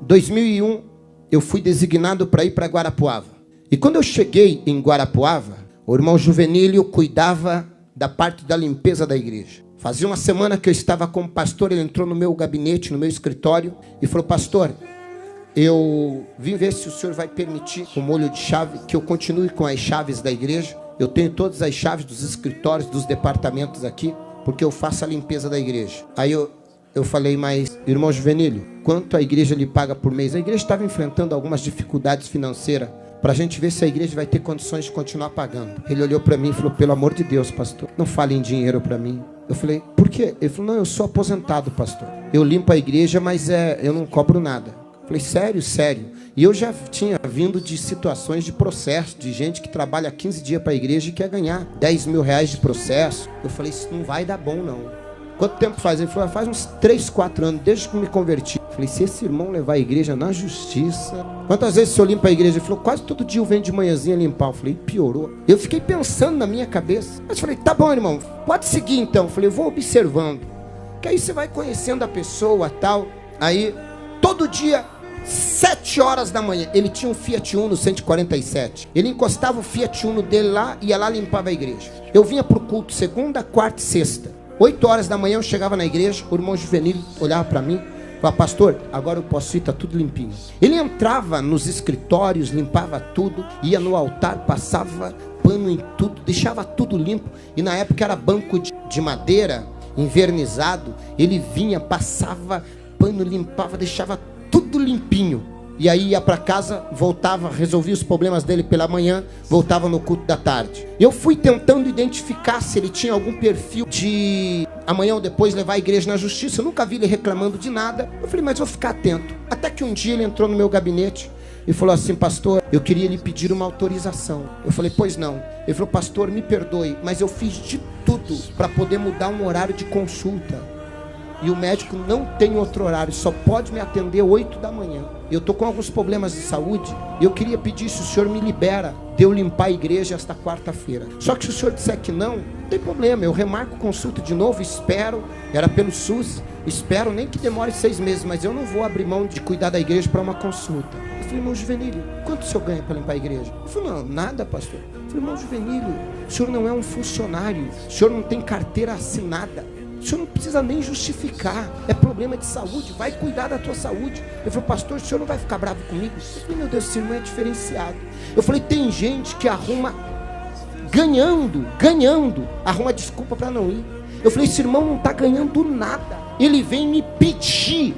2001, eu fui designado para ir para Guarapuava. E quando eu cheguei em Guarapuava, o irmão Juvenílio cuidava da parte da limpeza da igreja. Fazia uma semana que eu estava como pastor, ele entrou no meu gabinete, no meu escritório, e falou: pastor, eu vim ver se o senhor vai permitir, com molho de chave, que eu continue com as chaves da igreja. Eu tenho todas as chaves dos escritórios, dos departamentos aqui, porque eu faço a limpeza da igreja. Aí eu falei: mas, irmão Juvenílio, quanto a igreja lhe paga por mês? A igreja estava enfrentando algumas dificuldades financeiras, para a gente ver se a igreja vai ter condições de continuar pagando. Ele olhou para mim e falou: pelo amor de Deus, pastor, não fale em dinheiro para mim. Eu falei: por quê? Ele falou: não, eu sou aposentado, pastor. Eu limpo a igreja, mas eu não cobro nada. Eu falei: sério, sério. E eu já tinha vindo de situações de processo, de gente que trabalha 15 dias para a igreja e quer ganhar 10 mil reais de processo. Eu falei: isso não vai dar bom, não. Quanto tempo faz? Ele falou: faz uns 3, 4 anos, desde que me converti. Eu falei: se esse irmão levar a igreja na justiça... Quantas vezes o senhor limpa a igreja? Ele falou: quase todo dia eu venho de manhãzinha limpar. Eu falei: piorou. Eu fiquei pensando na minha cabeça. Mas falei: tá bom, irmão, pode seguir então. Eu falei: eu vou observando. Que aí você vai conhecendo a pessoa, tal. Aí, todo dia, 7 horas da manhã, ele tinha um Fiat Uno 147. Ele encostava o Fiat Uno dele lá e ia lá limpava a igreja. Eu vinha pro culto segunda, quarta e sexta. 8 horas da manhã eu chegava na igreja, o irmão Juvenílio olhava para mim, falava: pastor, agora eu posso ir, tá tudo limpinho. Ele entrava nos escritórios, limpava tudo, ia no altar, passava pano em tudo, deixava tudo limpo. E na época era banco de madeira, envernizado. Ele vinha, passava pano, limpava, deixava tudo limpinho. E aí ia para casa, voltava, resolvia os problemas dele pela manhã, voltava no culto da tarde. Eu fui tentando identificar se ele tinha algum perfil de amanhã ou depois levar a igreja na justiça. Eu nunca vi ele reclamando de nada. Eu falei: mas vou ficar atento. Até que um dia ele entrou no meu gabinete e falou assim: pastor, eu queria lhe pedir uma autorização. Eu falei: pois não. Ele falou: pastor, me perdoe, mas eu fiz de tudo para poder mudar um horário de consulta. E o médico não tem outro horário, só pode me atender 8 da manhã. Eu estou com alguns problemas de saúde e eu queria pedir se o senhor me libera de eu limpar a igreja esta quarta-feira. Só que se o senhor disser que não tem problema, eu remarco consulta de novo, espero, era pelo SUS, espero nem que demore 6 meses, mas eu não vou abrir mão de cuidar da igreja para uma consulta. Eu falei: irmão Juvenílio, quanto o senhor ganha para limpar a igreja? Ele falou: não, nada, pastor. Eu falei: irmão Juvenílio, o senhor não é um funcionário, o senhor não tem carteira assinada. O senhor não precisa nem justificar. É problema de saúde, vai cuidar da tua saúde. Eu falei: pastor, o senhor não vai ficar bravo comigo? Eu falei: meu Deus, esse irmão é diferenciado. Eu falei: tem gente que arruma, ganhando, arruma desculpa para não ir. Eu falei: esse irmão não está ganhando nada. Ele vem me pedir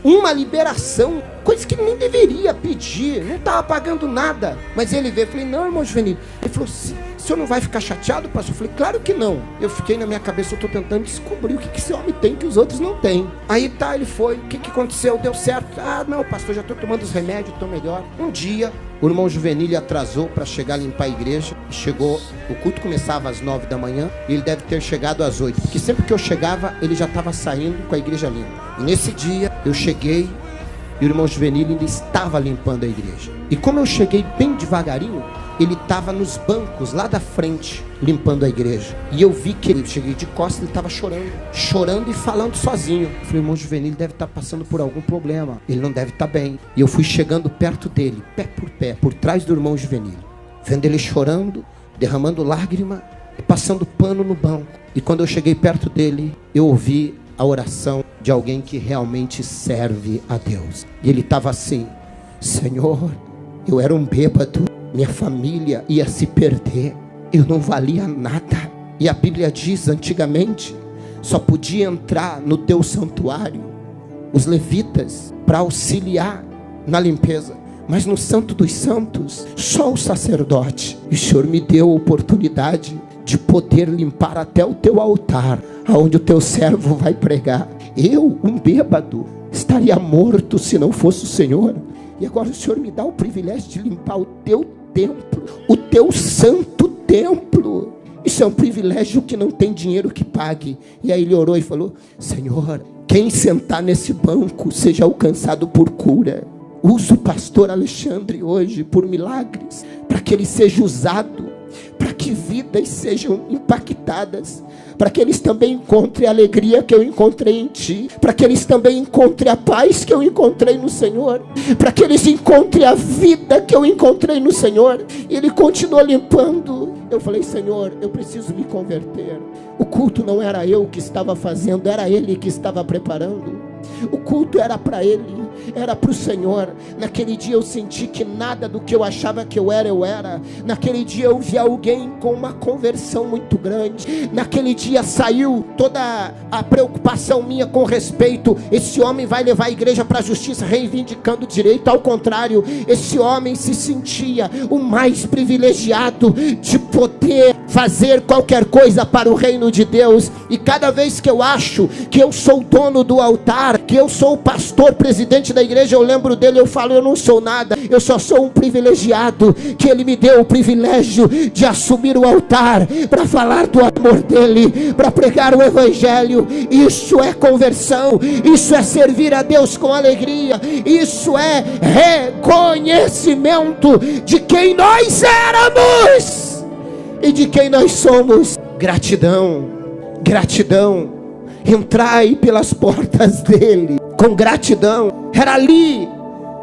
uma liberação, coisa que ele nem deveria pedir, não estava pagando nada. Mas ele veio. Eu falei: não, irmão Juvenílio. Ele falou: o senhor não vai ficar chateado, pastor? Eu falei: claro que não. Eu fiquei na minha cabeça, eu estou tentando descobrir o que esse homem tem que os outros não têm. Aí tá, ele foi, o que aconteceu? Deu certo? Ah, não, pastor, já estou tomando os remédios, estou melhor. Um dia, o irmão Juvenílio atrasou para chegar a limpar a igreja. Chegou, o culto começava às 9 da manhã, e ele deve ter chegado às 8, porque sempre que eu chegava, ele já estava saindo com a igreja limpa. E nesse dia, eu cheguei, e o irmão Juvenílio ainda estava limpando a igreja. E como eu cheguei bem devagarinho, ele estava nos bancos lá da frente, limpando a igreja. E eu vi que ele, cheguei de costas, ele estava chorando e falando sozinho. Eu falei: irmão Juvenílio deve estar passando por algum problema, ele não deve estar bem. E eu fui chegando perto dele, pé, por trás do irmão Juvenílio, vendo ele chorando, derramando lágrima e passando pano no banco. E quando eu cheguei perto dele, eu ouvi a oração de alguém que realmente serve a Deus. E ele estava assim: Senhor, eu era um bêbado, minha família ia se perder, eu não valia nada. E a Bíblia diz, antigamente, só podia entrar no teu santuário os levitas para auxiliar na limpeza, mas no Santo dos Santos, só o sacerdote. E o Senhor me deu a oportunidade de poder limpar até o teu altar, aonde o teu servo vai pregar. Eu, um bêbado, estaria morto se não fosse o Senhor. E agora o Senhor me dá o privilégio de limpar o teu templo, o teu santo templo. Isso é um privilégio que não tem dinheiro que pague. E aí ele orou e falou: Senhor, quem sentar nesse banco seja alcançado por cura. Usa o pastor Alexandre hoje por milagres, para que ele seja usado, para que vidas sejam impactadas, para que eles também encontrem a alegria que eu encontrei em Ti, para que eles também encontrem a paz que eu encontrei no Senhor, para que eles encontrem a vida que eu encontrei no Senhor. E Ele continuou limpando. Eu falei: Senhor, eu preciso me converter. O culto não era eu que estava fazendo, era Ele que estava preparando. O culto era para Ele, era para o Senhor. Naquele dia eu senti que nada do que eu achava que eu era. Naquele dia eu vi alguém com uma conversão muito grande. Naquele dia saiu toda a preocupação minha com respeito: esse homem vai levar a igreja para a justiça, reivindicando direito. Ao contrário, esse homem se sentia o mais privilegiado de poder fazer qualquer coisa para o reino de Deus. E cada vez que eu acho que eu sou dono do altar, que eu sou o pastor, presidente da igreja, eu lembro dele, eu falo: eu não sou nada, eu só sou um privilegiado, que Ele me deu o privilégio de assumir o altar, para falar do amor dele, para pregar o evangelho. Isso é conversão, isso é servir a Deus com alegria, isso é reconhecimento de quem nós éramos e de quem nós somos. Gratidão, gratidão. Entrai pelas portas dele com gratidão. Era ali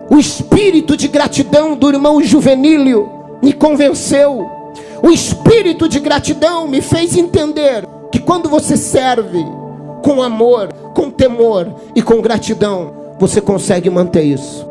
o espírito de gratidão do irmão Juvenílio me convenceu. O espírito de gratidão me fez entender que quando você serve com amor, com temor e com gratidão, você consegue manter isso.